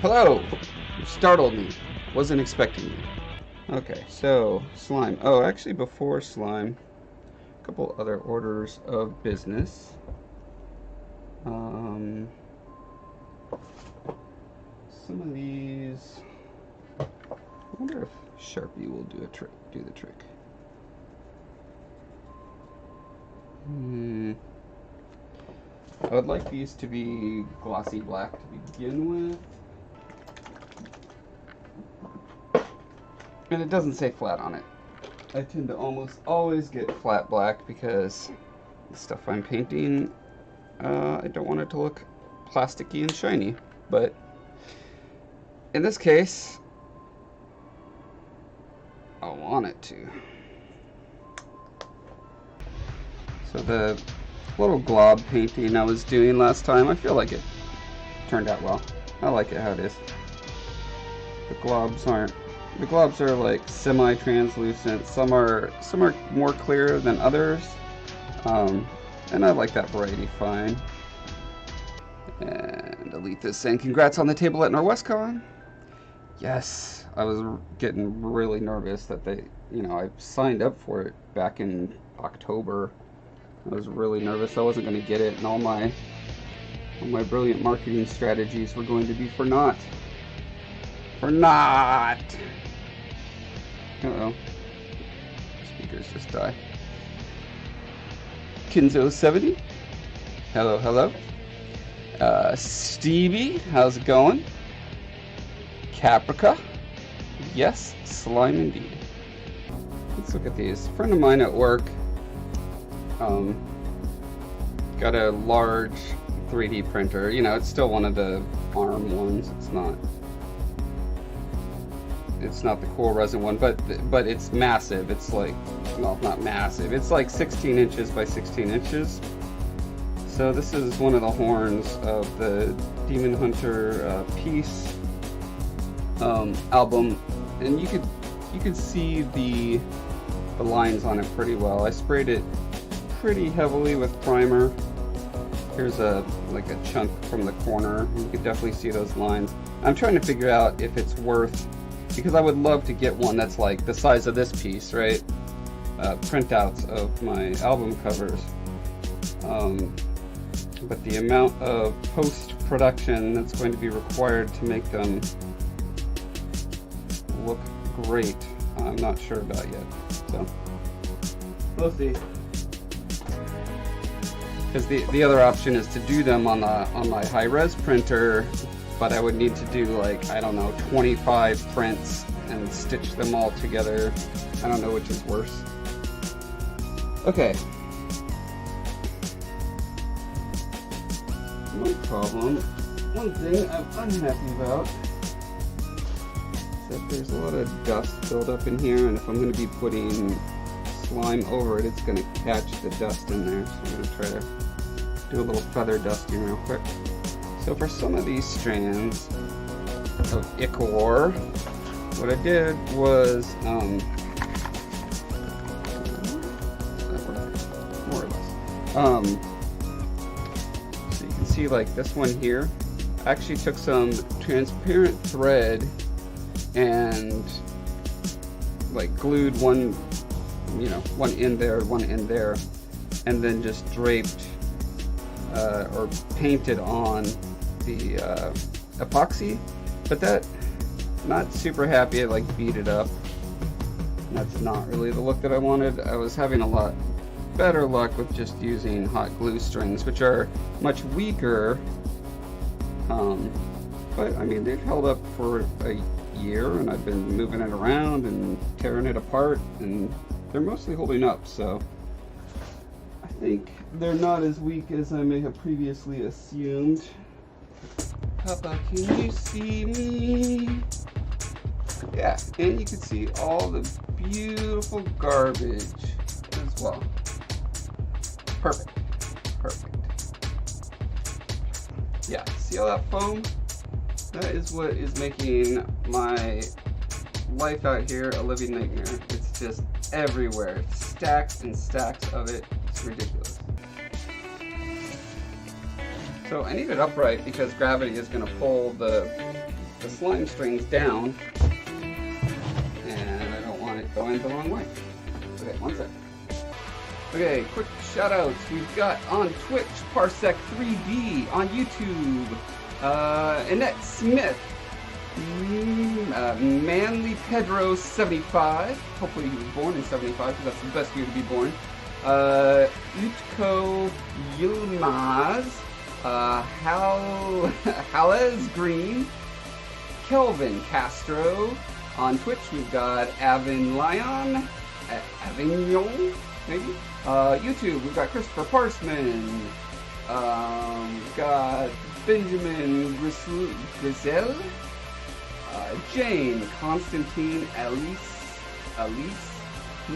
Hello! You startled me. Wasn't expecting you. Okay, so slime. Oh, actually before slime, a couple other orders of business. Some of these, I wonder if Sharpie will do the trick. I would like these to be glossy black to begin with. And it doesn't say flat on it. I tend to almost always get flat black because the stuff I'm painting, I don't want it to look plasticky and shiny. But in this case, I want it to. So the little glob painting I was doing last time, I feel like it turned out well. I like it how it is. The globs are like semi-translucent. Some are more clear than others, and I like that variety fine. And delete this saying congrats on the table at NorwestCon. Yes, I was getting really nervous that I signed up for it back in October. I was really nervous I wasn't going to get it, and all my brilliant marketing strategies were going to be for naught. Uh-oh. Speakers just die. Kinzo70. Hello. Stevie, how's it going? Caprica. Yes, slime indeed. Let's look at these. A friend of mine at work got a large 3D printer. You know, it's still one of the ARM ones. It's not the cool resin one, but it's massive. It's like, well, not massive. It's like 16 inches by 16 inches. So this is one of the horns of the Demon Hunter Peace album, and you could see the lines on it pretty well. I sprayed it pretty heavily with primer. Here's like a chunk from the corner. You can definitely see those lines. I'm trying to figure out if it's worth, because I would love to get one that's like the size of this piece, right? Printouts of my album covers. But the amount of post-production that's going to be required to make them look great, I'm not sure about yet. So we'll see. Because the other option is to do them on my high-res printer, but I would need to do, like, I don't know, 25 prints and stitch them all together. I don't know which is worse. Okay. No problem. One thing I'm unhappy about is that there's a lot of dust built up in here, and if I'm going to be putting slime over it, it's going to catch the dust in there. So I'm going to try to do a little feather dusting real quick. So for some of these strands of ichor, what I did was, more or less, so you can see like this one here, I actually took some transparent thread and like glued one end there, and then just draped or painted on the epoxy, but that, not super happy. I like beat it up. That's not really the look that I wanted. I was having a lot better luck with just using hot glue strings, which are much weaker, but I mean, they've held up for a year, and I've been moving it around and tearing it apart, and they're mostly holding up, so I think they're not as weak as I may have previously assumed. Papa, can you see me? Yeah, and you can see all the beautiful garbage as well. Perfect. Yeah, see all that foam? That is what is making my life out here a living nightmare. It's just everywhere. Stacks and stacks of it. It's ridiculous. So I need it upright because gravity is going to pull the the slime strings down, and I don't want it going the wrong way. Okay, one sec. Okay, quick shout outs. We've got on Twitch, Parsec3D, on YouTube, Annette Smith, Manly Pedro 75. Hopefully he was born in 75 because that's the best year to be born. Utko Yilmaz, Hales Green, Kelvin Castro. On Twitch we've got Avin Lyon, Avignon, maybe. YouTube we've got Christopher Parsman. We've got Benjamin Grisel, Jane, Constantine, Elise,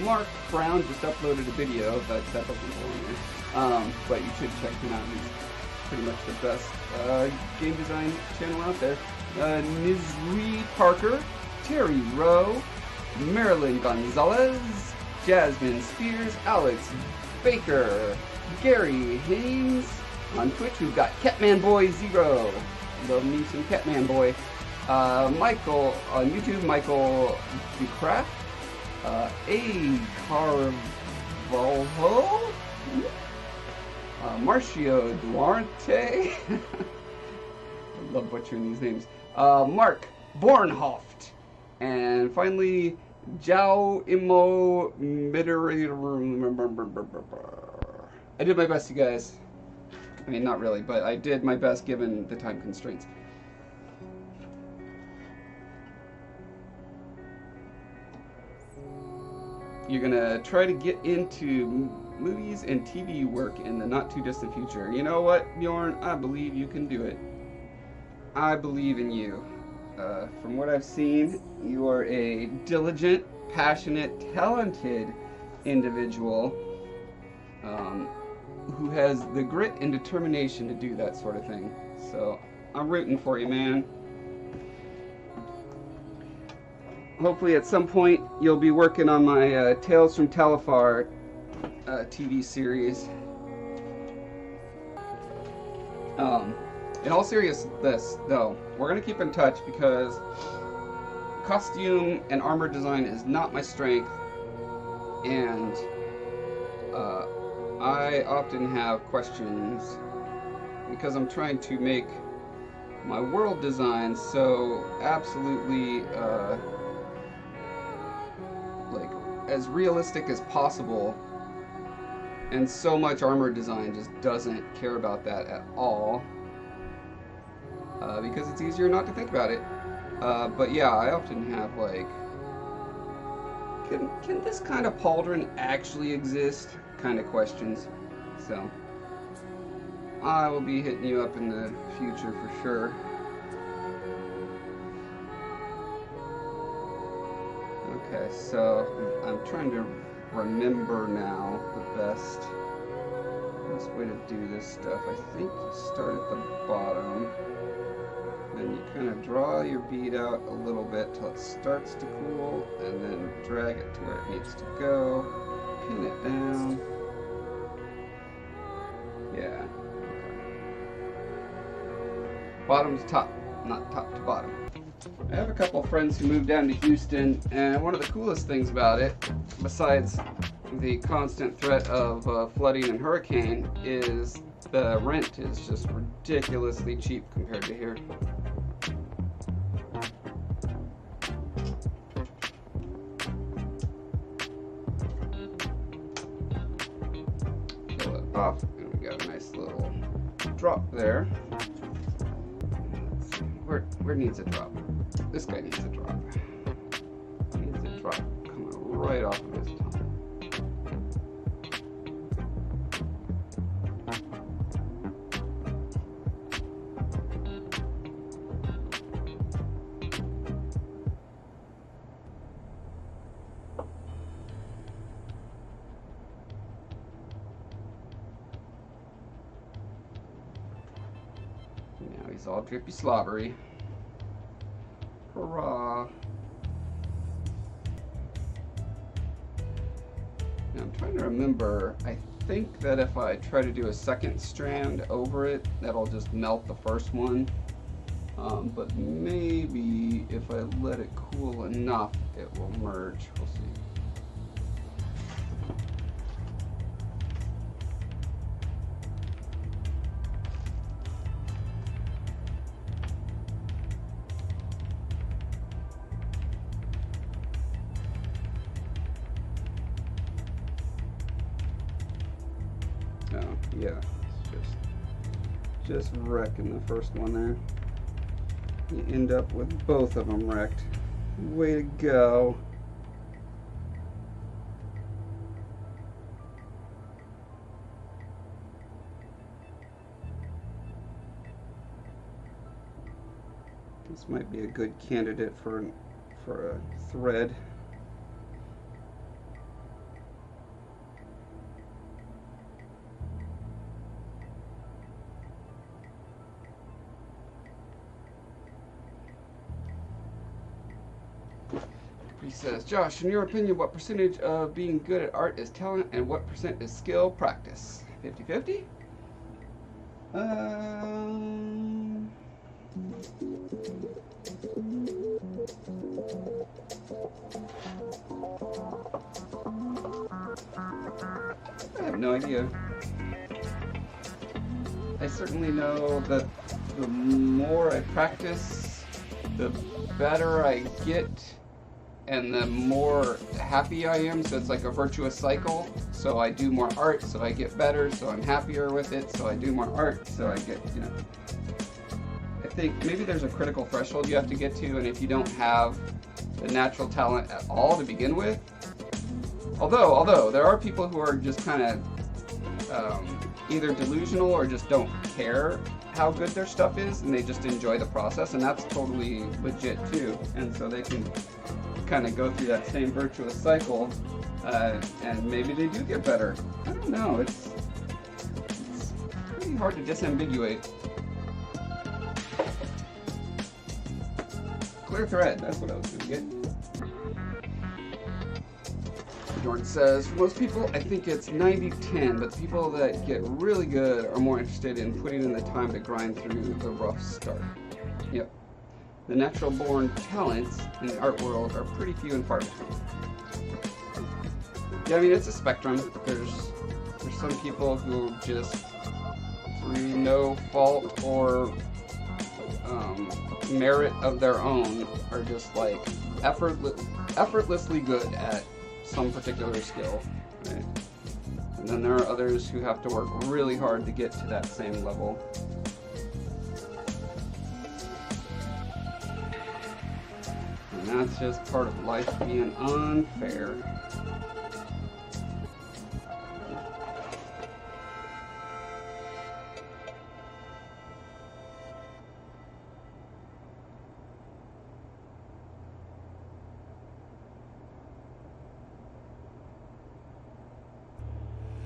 Mark Brown just uploaded a video, but that doesn't go on there. But you should check him out. He's pretty much the best game design channel out there. Nizri Parker, Terry Rowe, Marilyn Gonzalez, Jasmine Spears, Alex Baker, Gary Haynes. On Twitch we've got Catmanboy0. Love me some Catmanboy. Michael on YouTube, Michael DeCraft. A. Carvalho, Marcio Duarte, I love butchering these names, Mark Bornhoft, and finally, Jao Imo I did my best, you guys. I mean, not really, but I did my best given the time constraints. You're gonna try to get into movies and TV work in the not too distant future. You know what, Bjorn? I believe you can do it. I believe in you. From what I've seen, you are a diligent, passionate, talented individual who has the grit and determination to do that sort of thing. So I'm rooting for you, man. Hopefully at some point you'll be working on my Tales from Talifar TV series. In all seriousness though, we're going to keep in touch because costume and armor design is not my strength, and I often have questions because I'm trying to make my world design so absolutely like as realistic as possible, and so much armor design just doesn't care about that at all, because it's easier not to think about it. But yeah, I often have like, can this kind of pauldron actually exist kind of questions. So I will be hitting you up in the future for sure. Okay, so I'm trying to remember now the best way to do this stuff. I think you start at the bottom, then you kind of draw your bead out a little bit till it starts to cool, and then drag it to where it needs to go, pin it down. Yeah. Bottom to top, not top to bottom. I have a couple of friends who moved down to Houston, and one of the coolest things about it, besides the constant threat of flooding and hurricane, is the rent is just ridiculously cheap compared to here. Pull it off, and we got a nice little drop there. Where needs a drop? This guy needs a drop. Needs a drop coming right off of his tongue. Now he's all drippy slobbery. Hurrah. Now I'm trying to remember, I think that if I try to do a second strand over it, that'll just melt the first one. But maybe if I let it cool enough, it will merge. We'll see. Oh, yeah, it's just wrecking the first one there. You end up with both of them wrecked. Way to go. This might be a good candidate for a thread. He says, Josh, in your opinion, what percentage of being good at art is talent and what percent is skill practice? 50-50? I have no idea. I certainly know that the more I practice, the better I get, and the more happy I am, so it's like a virtuous cycle. So I do more art, so I get better, so I'm happier with it, so I do more art, so I get, you know. I think maybe there's a critical threshold you have to get to, and if you don't have the natural talent at all to begin with, although there are people who are just kind of either delusional or just don't care how good their stuff is, and they just enjoy the process, and that's totally legit too, and so they can kind of go through that same virtuous cycle, and maybe they do get better. I don't know, it's pretty hard to disambiguate. Clear thread, that's what I was gonna get. Jordan says, for most people, I think it's 90-10, but the people that get really good are more interested in putting in the time to grind through the rough start. Yep. The natural born talents in the art world are pretty few and far between. Yeah, I mean, it's a spectrum. There's some people who just, through no fault or merit of their own, are just like effortlessly good at some particular skill, right? And then there are others who have to work really hard to get to that same level. And that's just part of life being unfair.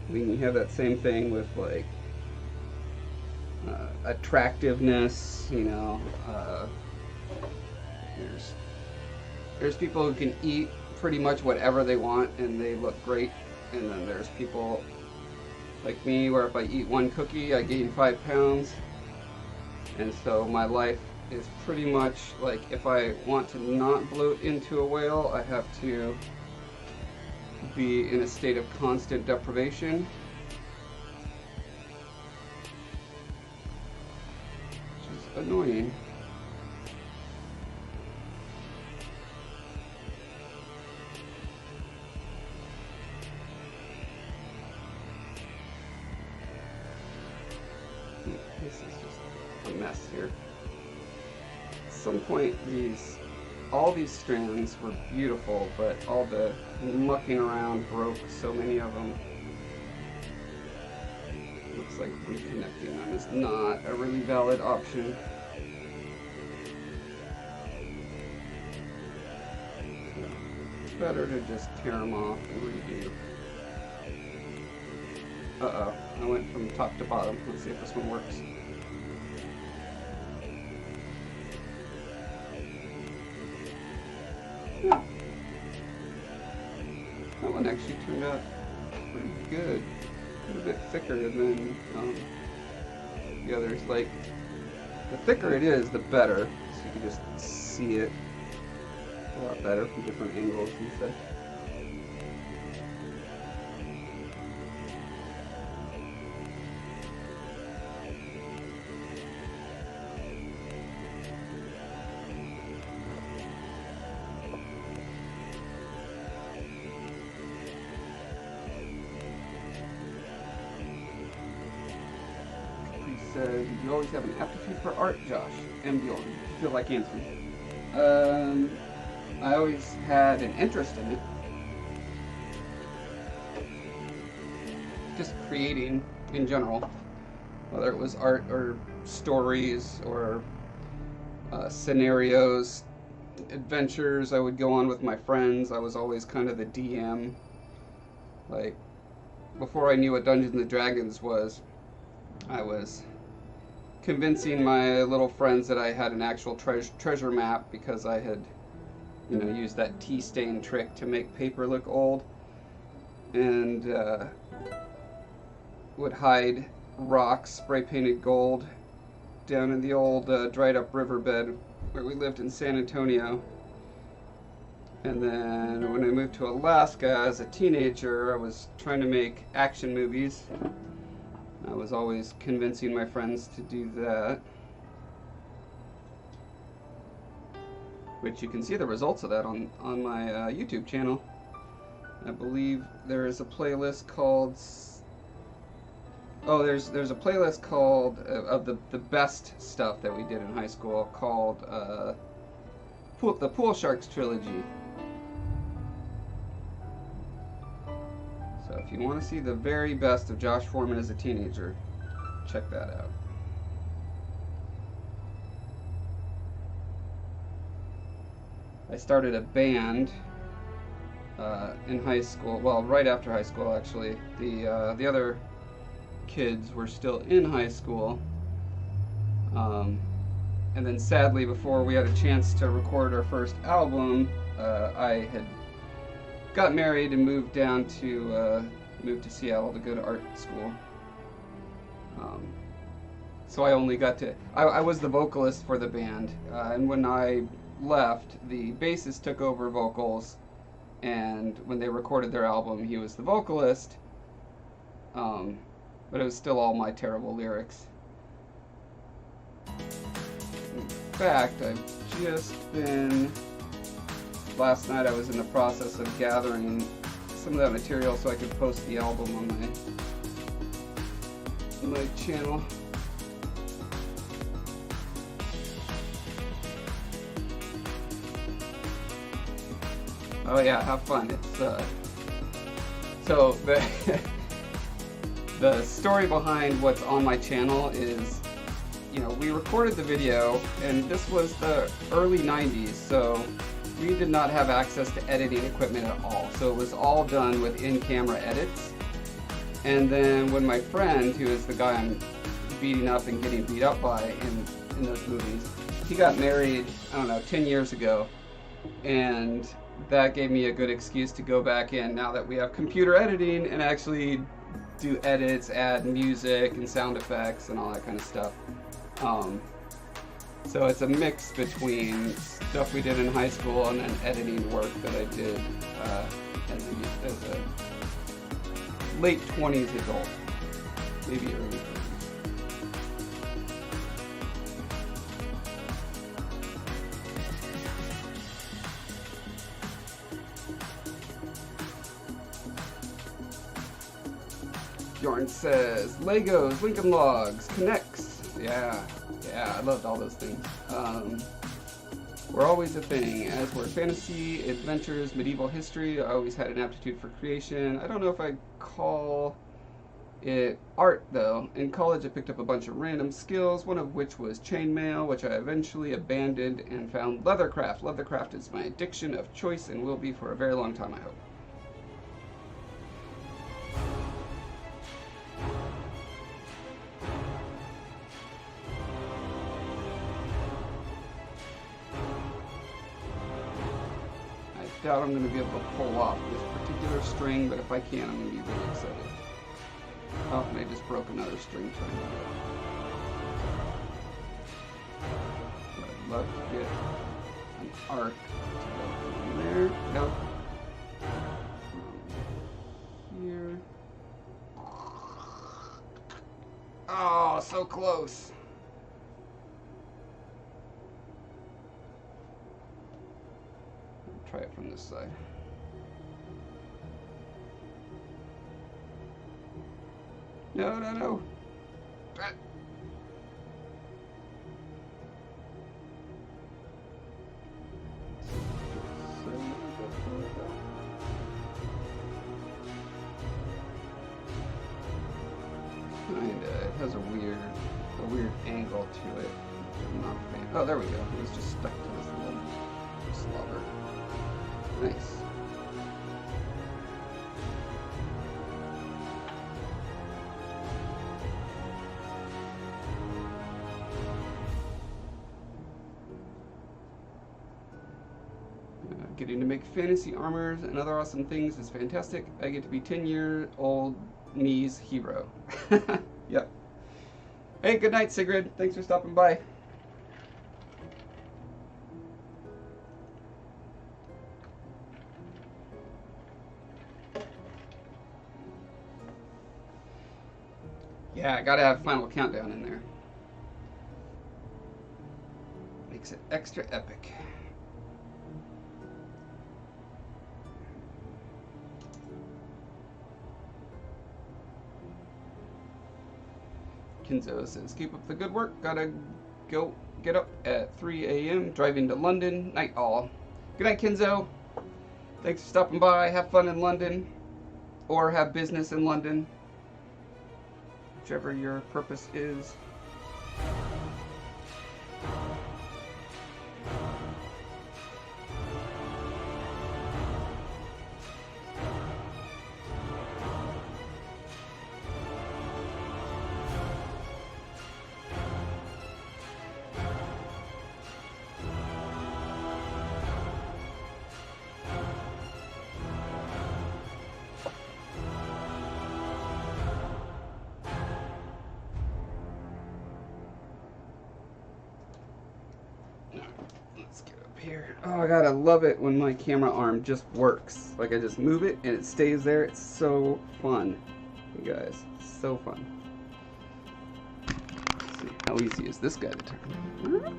I mean, you have that same thing with like attractiveness, you know. There's people who can eat pretty much whatever they want and they look great, and then there's people like me where if I eat one cookie I gain 5 pounds, and so my life is pretty much like, if I want to not bloat into a whale, I have to be in a state of constant deprivation, which is annoying. This is just a mess here. At some point, all these strands were beautiful, but all the mucking around broke so many of them. Looks like reconnecting them is not a really valid option. It's better to just tear them off and redo. Uh-oh, I went from top to bottom. Let's see if this one works. Yeah. That one actually turned out pretty good. A bit thicker than the others. Like, The thicker it is, the better. So you can just see it a lot better from different angles and stuff. Did you always have an aptitude for art, Josh? MDL, do you feel like answering? I always had an interest in it. Just creating in general, whether it was art or stories or scenarios, adventures I would go on with my friends. I was always kind of the DM. Like, before I knew what Dungeons and Dragons was, I was convincing my little friends that I had an actual treasure map because I had, used that tea stain trick to make paper look old, and would hide rocks spray painted gold down in the old dried up riverbed where we lived in San Antonio. And then when I moved to Alaska as a teenager, I was trying to make action movies. I was always convincing my friends to do that, which you can see the results of that on my YouTube channel. I believe there is a playlist called, there's a playlist called of the best stuff that we did in high school called the Pool Sharks trilogy. So if you want to see the very best of Josh Foreman as a teenager, check that out. I started a band in high school. Well, right after high school, actually. The other kids were still in high school, and then sadly, before we had a chance to record our first album, I had got married and moved down to Seattle to go to art school. So I only got to, I was the vocalist for the band, and when I left, the bassist took over vocals, and when they recorded their album, he was the vocalist, but it was still all my terrible lyrics. In fact, I've just been, last night I was in the process of gathering some of that material so I could post the album on my channel. Oh yeah, have fun. It's so the story behind what's on my channel is, we recorded the video, and this was the early 90s, so we did not have access to editing equipment at all. So it was all done with in-camera edits. And then when my friend, who is the guy I'm beating up and getting beat up by in those movies, he got married, 10 years ago. And that gave me a good excuse to go back in now that we have computer editing and actually do edits, add music and sound effects and all that kind of stuff. So it's a mix between stuff we did in high school and then editing work that I did as a late 20s adult, maybe early 30s. Bjorn says, Legos, Lincoln Logs, Connects. Yeah, I loved all those things. Were always a thing, as were fantasy, adventures, medieval history. I always had an aptitude for creation. I don't know if I call it art, though. In college, I picked up a bunch of random skills, one of which was chainmail, which I eventually abandoned and found leathercraft. Leathercraft is my addiction of choice and will be for a very long time, I hope. I doubt I'm going to be able to pull off this particular string, but if I can, I'm going to be really excited. Oh, and I just broke another string trying to do love to get an arc to go from there. Nope. Here. Oh, so close. Try it from this side. No, no, no. Ah. Kinda, it has a weird angle to it. I'm not a fan. Oh, there we go. It was just stuck to this little slobber. Nice. Getting to make fantasy armors and other awesome things is fantastic. I get to be 10-year-old me's hero. Yep. Hey, good night, Sigrid. Thanks for stopping by. Yeah, I gotta have Final Countdown in there. Makes it extra epic. Kinzo says, keep up the good work. Gotta go get up at 3 a.m. driving to London. Night all. Good night, Kinzo. Thanks for stopping by. Have fun in London. Or have business in London. Whichever your purpose is. Here. Oh god, I love it when my camera arm just works. Like I just move it and it stays there. It's so fun. You guys, so fun. Let's see, how easy is this guy to turn?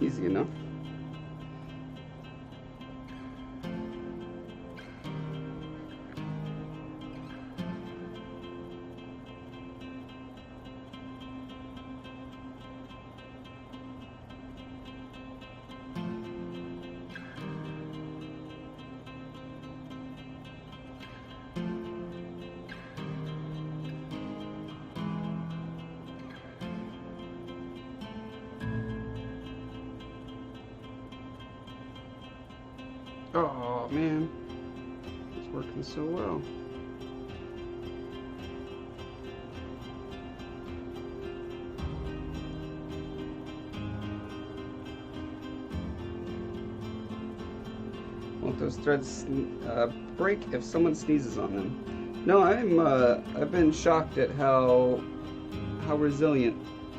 Easy enough. Oh man, it's working so well. Won't those threads break if someone sneezes on them? No, I've been shocked at how resilient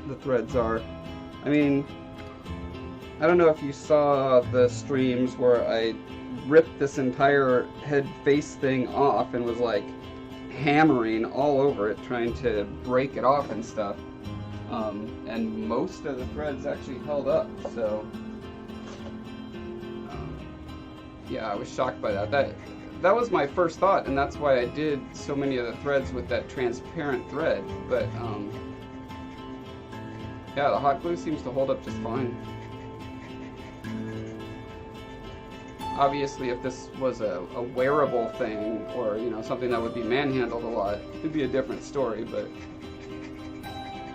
the threads are. I mean, I don't know if you saw the streams where I ripped this entire head face thing off and was like hammering all over it trying to break it off and stuff, and most of the threads actually held up, so yeah, I was shocked by that. That was my first thought, and that's why I did so many of the threads with that transparent thread, but yeah, the hot glue seems to hold up just fine. Obviously, if this was a wearable thing, or you know, something that would be manhandled a lot, it'd be a different story, but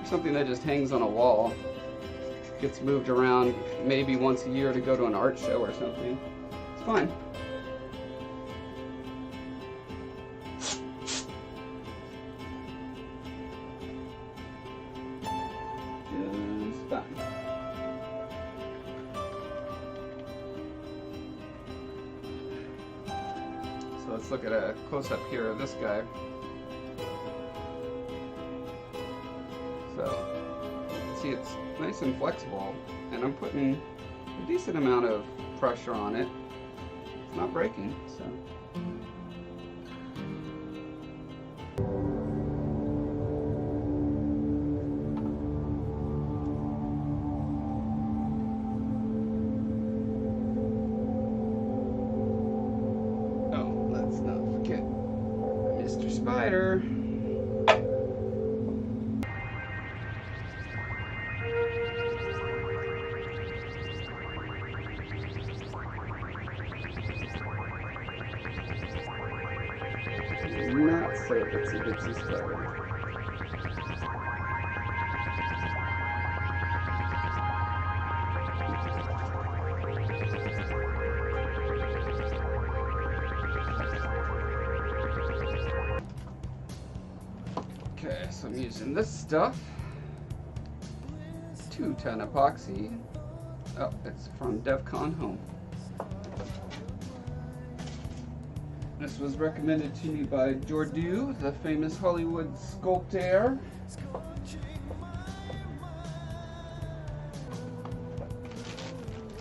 something that just hangs on a wall, gets moved around maybe once a year to go to an art show or something, it's fine. Just fine. Let's look at a close-up here of this guy. So, see it's nice and flexible, and I'm putting a decent amount of pressure on it. It's not breaking, so. Oh, let's not forget Mr. Spider. Not so itsy bitsy spider. Okay, so I'm using this stuff. 210 epoxy. Oh, it's from DevCon Home. This was recommended to me by Jordu, the famous Hollywood sculptor.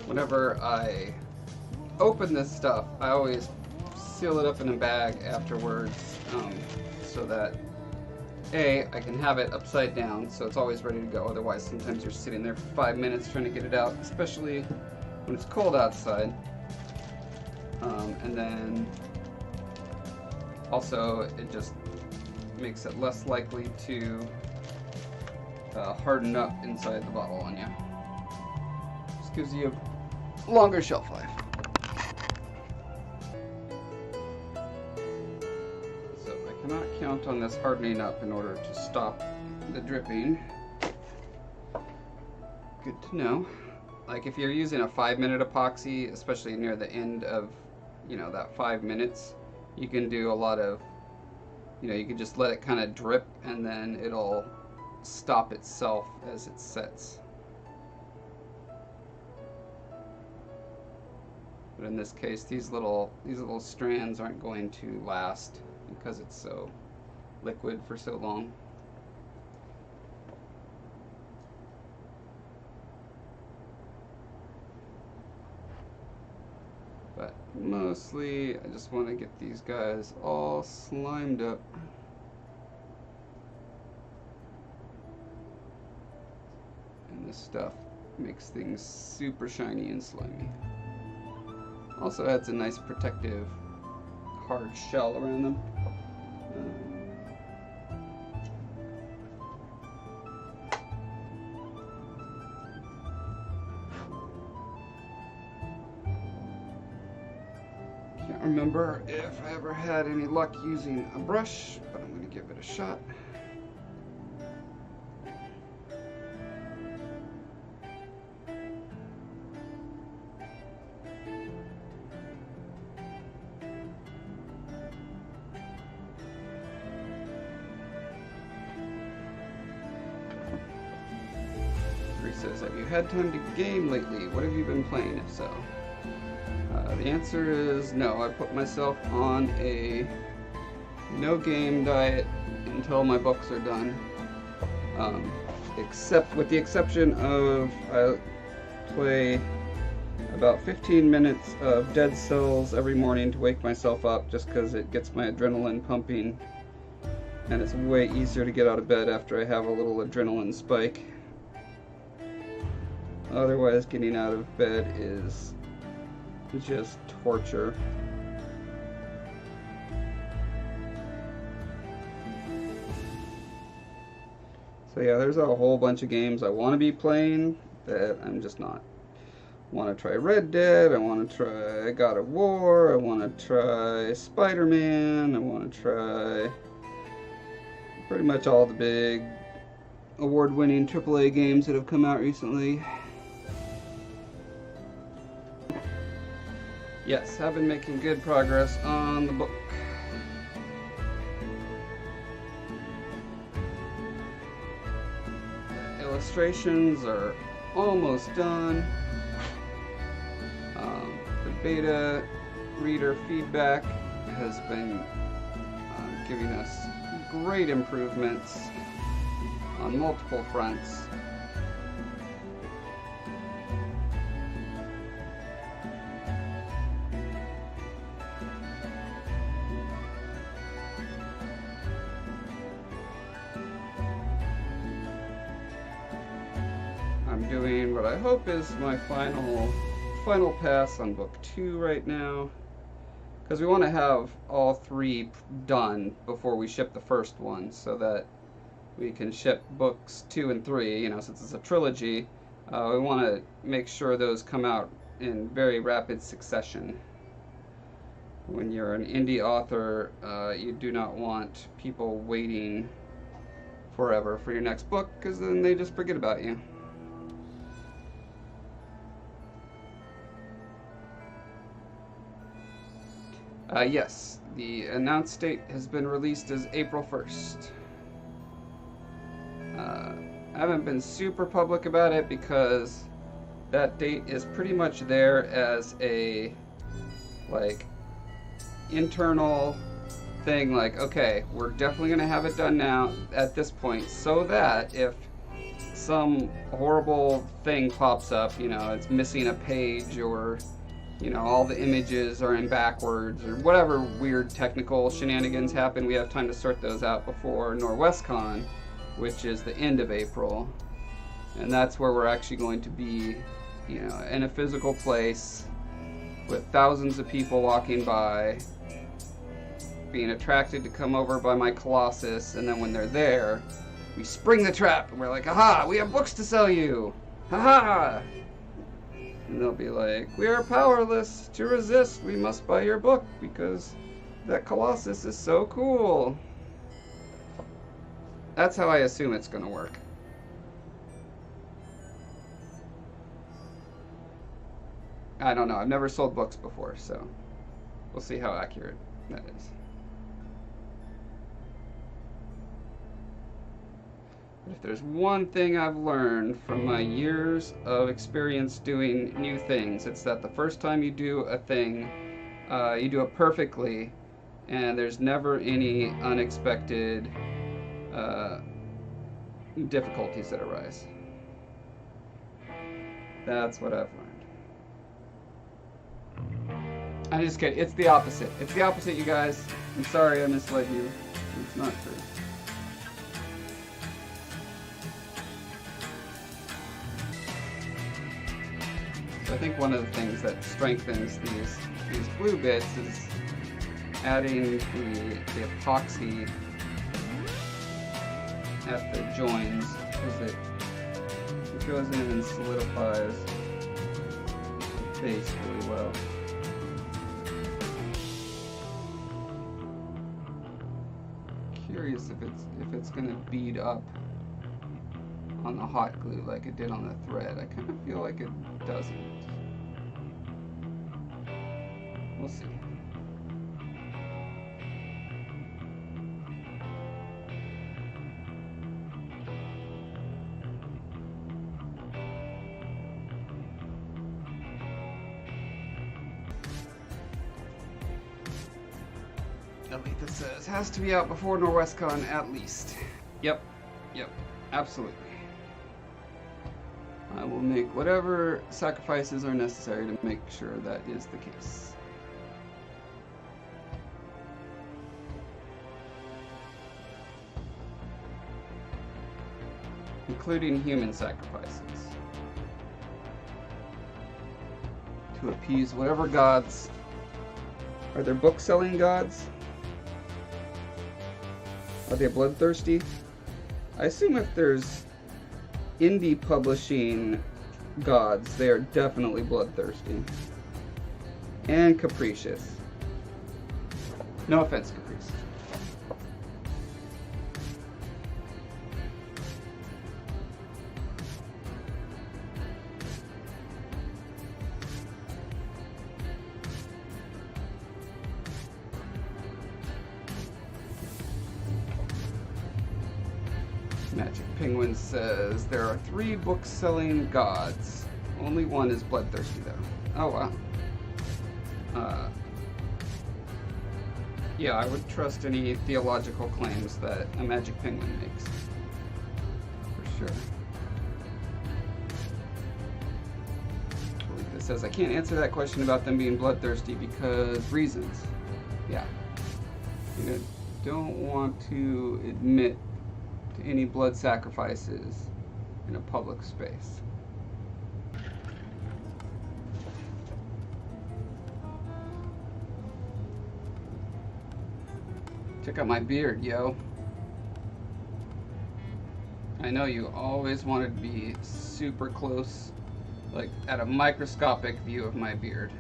Whenever I open this stuff, I always seal it up in a bag afterwards, so that A, I can have it upside down so it's always ready to go. Otherwise, sometimes you're sitting there for 5 minutes trying to get it out, especially when it's cold outside. And then also, it just makes it less likely to harden up inside the bottle on you. Just gives you a longer shelf life. So I cannot count on this hardening up in order to stop the dripping. Good to know. Like if you're using a 5-minute epoxy, especially near the end of, you know, that 5 minutes, you can do a lot of, you know, you can just let it kind of drip and then it'll stop itself as it sets. But in this case, these little strands aren't going to last because it's so liquid for so long. But mostly, I just want to get these guys all slimed up. And this stuff makes things super shiny and slimy. Also adds a nice protective hard shell around them. Can't remember if I ever had any luck using a brush, but I'm going to give it a shot. Says, have you had time to game lately? What have you been playing, if so? The answer is no. I put myself on a no game diet until my books are done. Except with the exception of I play about 15 minutes of Dead Cells every morning to wake myself up, just because it gets my adrenaline pumping, and it's way easier to get out of bed after I have a little adrenaline spike. Otherwise, getting out of bed is just torture. So yeah, there's a whole bunch of games I want to be playing that I'm just not. I want to try Red Dead, I want to try God of War, I want to try Spider-Man, I want to try pretty much all the big award-winning AAA games that have come out recently. Yes, I've been making good progress on the book. Illustrations are almost done. The beta reader feedback has been giving us great improvements on multiple fronts. doing what I hope is my final pass on book 2 right now, because we want to have all 3 done before we ship the first one, so that we can ship books 2 and 3. You know, since it's a trilogy, we want to make sure those come out in very rapid succession. When you're an indie author, you do not want people waiting forever for your next book, because then they just forget about you. Yes, the announced date has been released as April 1st. I haven't been super public about it because that date is pretty much there as a, like, internal thing, like, okay, we're definitely going to have it done now at this point, so that if some horrible thing pops up, you know, it's missing a page, or, you know, all the images are in backwards, or whatever weird technical shenanigans happen, we have time to sort those out before NorwestCon, which is the end of April. And that's where we're actually going to be, you know, in a physical place with thousands of people walking by, being attracted to come over by my Colossus, and then when they're there, we spring the trap, and we're like, aha, we have books to sell you! Ha-ha! And they'll be like, we are powerless to resist, we must buy your book, because that Colossus is so cool. That's how I assume it's going to work. I don't know, I've never sold books before, so we'll see how accurate that is. But if there's one thing I've learned from my years of experience doing new things, it's that the first time you do a thing, you do it perfectly, and there's never any unexpected difficulties that arise. That's what I've learned. I'm just kidding. It's the opposite. It's the opposite, you guys. I'm sorry I misled you. It's not true. So I think one of the things that strengthens these glue bits is adding the epoxy at the joins, because it goes in and solidifies the base really well. Curious if it's gonna bead up on the hot glue like it did on the thread. I kind of feel like it doesn't. We'll see. This says has to be out before NorwestCon at least. Yep, absolutely. I will make whatever sacrifices are necessary to make sure that is the case. Including human sacrifices. To appease whatever gods. Are there book-selling gods? Are they bloodthirsty? I assume if there's indie publishing gods, they are definitely bloodthirsty. And capricious. No offense, Caprice. Magic Penguin says there are 3 book-selling gods. Only one is bloodthirsty, though. Oh, wow. Yeah, I would trust any theological claims that a Magic Penguin makes. For sure. It says, I can't answer that question about them being bloodthirsty because reasons. Yeah. You don't want to admit to any blood sacrifices in a public space. Check out my beard, yo. I know you always wanted to be super close, like at a microscopic view of my beard.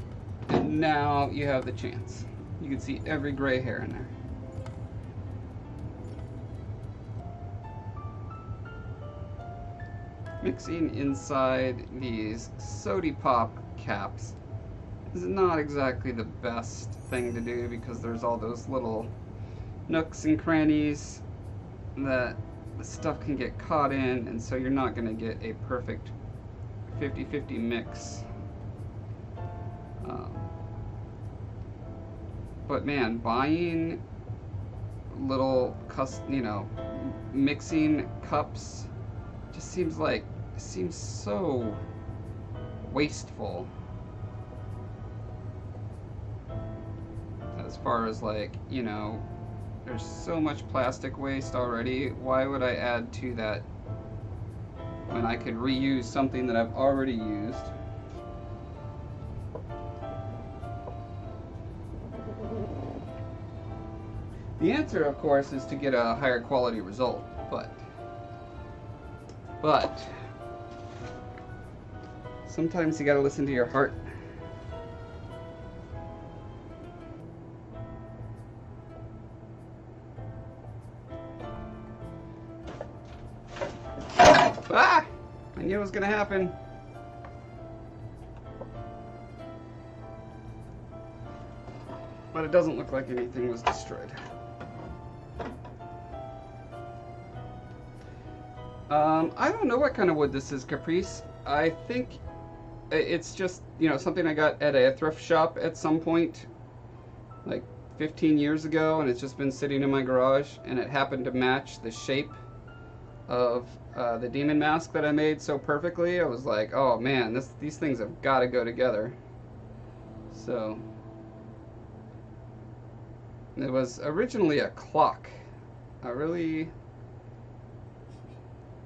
And now you have the chance. You can see every gray hair in there. Mixing inside these sody pop caps is not exactly the best thing to do because there's all those little nooks and crannies that the stuff can get caught in, and so you're not going to get a perfect 50-50 mix. But man, buying little mixing cups just seems so wasteful. As far as like, there's so much plastic waste already. Why would I add to that when I could reuse something that I've already used? The answer, of course, is to get a higher quality result, but sometimes you gotta listen to your heart. Ah! I knew it was gonna happen. But it doesn't look like anything was destroyed. I don't know what kind of wood this is, Caprice. I think it's just, something I got at a thrift shop at some point, like 15 years ago, and it's just been sitting in my garage, and it happened to match the shape of the demon mask that I made so perfectly. I was like, oh man, these things have got to go together. So it was originally a clock, a really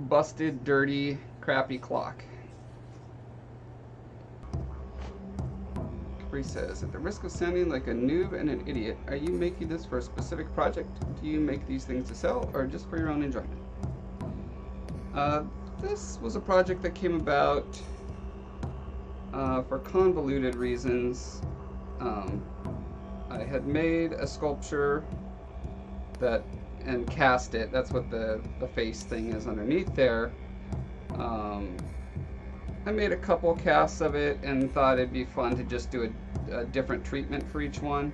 busted, dirty, crappy clock. Capri says, at the risk of sounding like a noob and an idiot, are you making this for a specific project? Do you make these things to sell or just for your own enjoyment? This was a project that came about for convoluted reasons. I had made a sculpture and cast it. That's what the face thing is underneath there. I made a couple casts of it and thought it'd be fun to just do a different treatment for each one.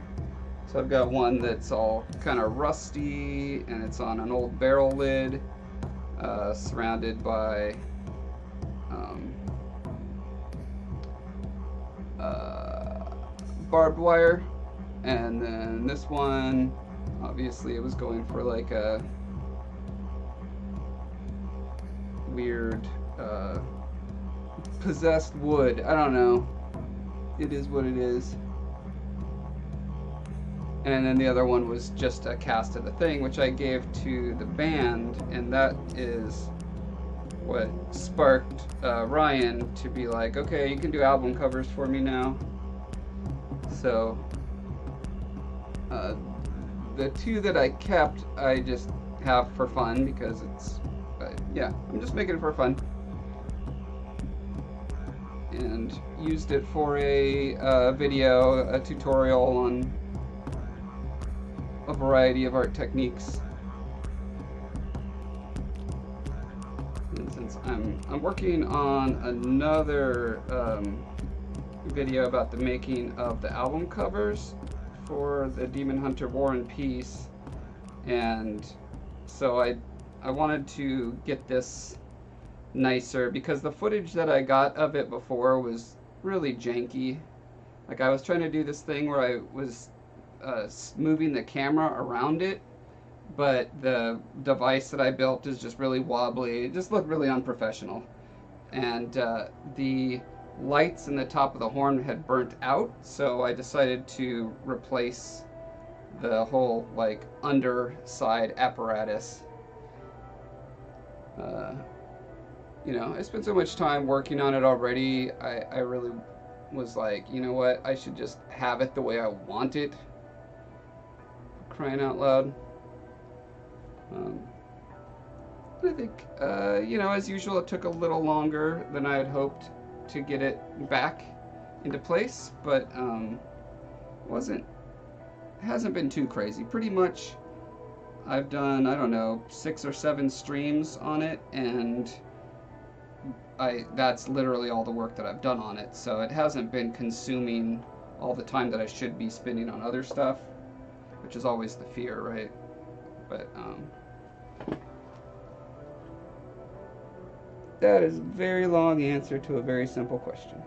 So I've got one that's all kind of rusty and it's on an old barrel lid, surrounded by barbed wire. And then this one, obviously it was going for like a weird possessed wood. I don't know. It is what it is. And then the other one was just a cast of the thing, which I gave to the band, and that is what sparked Ryan to be like, okay, you can do album covers for me now. So the two that I kept, I just have for fun because it's, yeah, I'm just making it for fun. And used it for a video, a tutorial on a variety of art techniques. And since I'm working on another video about the making of the album covers for the Demon Hunter War and Peace, and so I wanted to get this nicer because the footage that I got of it before was really janky. Like, I was trying to do this thing where I was moving the camera around it, but the device that I built is just really wobbly. It just looked really unprofessional, and the lights in the top of the horn had burnt out, so I decided to replace the whole like underside apparatus. You know, I spent so much time working on it already. I really was like, you know what, I should just have it the way I want it. Crying out loud. I think, you know, as usual, it took a little longer than I had hoped to get it back into place, but hasn't been too crazy. Pretty much, I've done, I don't know, 6 or 7 streams on it, and that's literally all the work that I've done on it, so it hasn't been consuming all the time that I should be spending on other stuff, which is always the fear, right? But, that is a very long answer to a very simple question.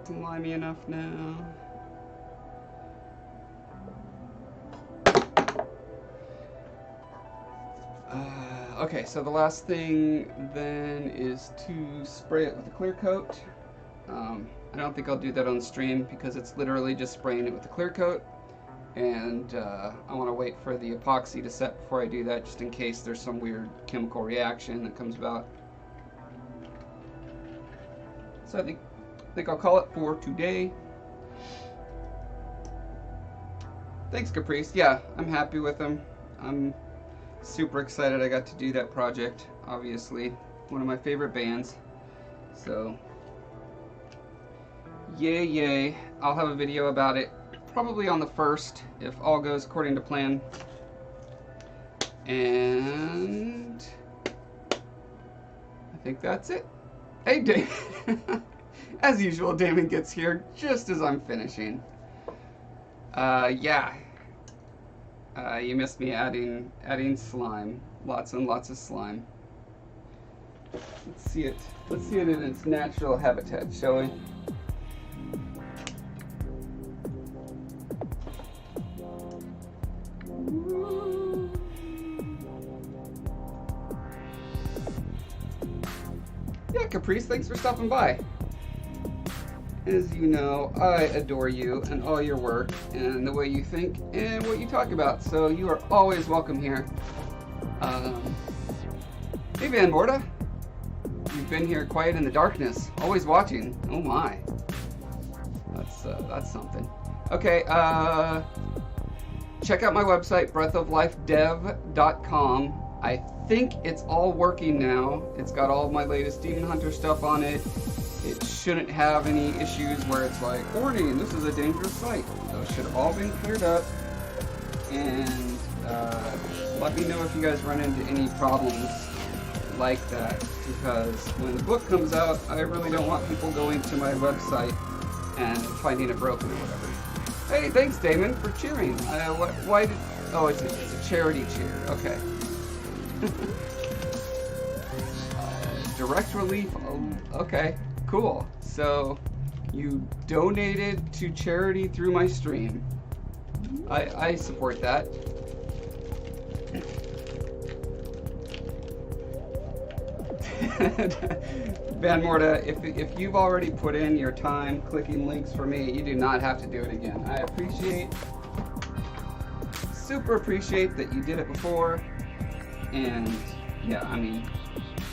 Slimy enough now. Okay, so the last thing then is to spray it with a clear coat. I don't think I'll do that on stream because it's literally just spraying it with a clear coat. And I want to wait for the epoxy to set before I do that, just in case there's some weird chemical reaction that comes about. So I think I'll call it for today. Thanks, Caprice. Yeah, I'm happy with them. I'm super excited I got to do that project. Obviously, one of my favorite bands. So, yay, yay. I'll have a video about it probably on the 1st, if all goes according to plan. And I think that's it. Hey, Damon. As usual, Damon gets here just as I'm finishing. Yeah. You missed me adding slime. Lots and lots of slime. Let's see it. Let's see it in its natural habitat, shall we? Yeah, Caprice, thanks for stopping by. As you know, I adore you and all your work and the way you think and what you talk about, so you are always welcome here. Hey, Van Morta. You've been here quiet in the darkness, always watching. Oh my. That's something. Okay, check out my website, breathoflifedev.com. I think it's all working now. It's got all of my latest Demon Hunter stuff on it. It shouldn't have any issues where it's like, warning, this is a dangerous site. Those should have all been cleared up. And let me know if you guys run into any problems like that, because when the book comes out, I really don't want people going to my website and finding it broken or whatever. Hey, thanks, Damon, for cheering. Why did... Oh, it's a charity cheer. Okay. Direct relief. Okay, cool. So you donated to charity through my stream. I support that. Van Morta, if you've already put in your time clicking links for me, you do not have to do it again. I super appreciate that you did it before. And yeah, I mean,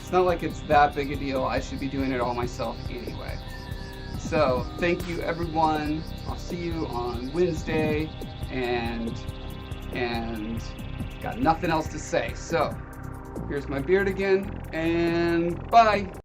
it's not like it's that big a deal. I should be doing it all myself anyway. So thank you, everyone. I'll see you on Wednesday, and got nothing else to say. So here's my beard again, and bye.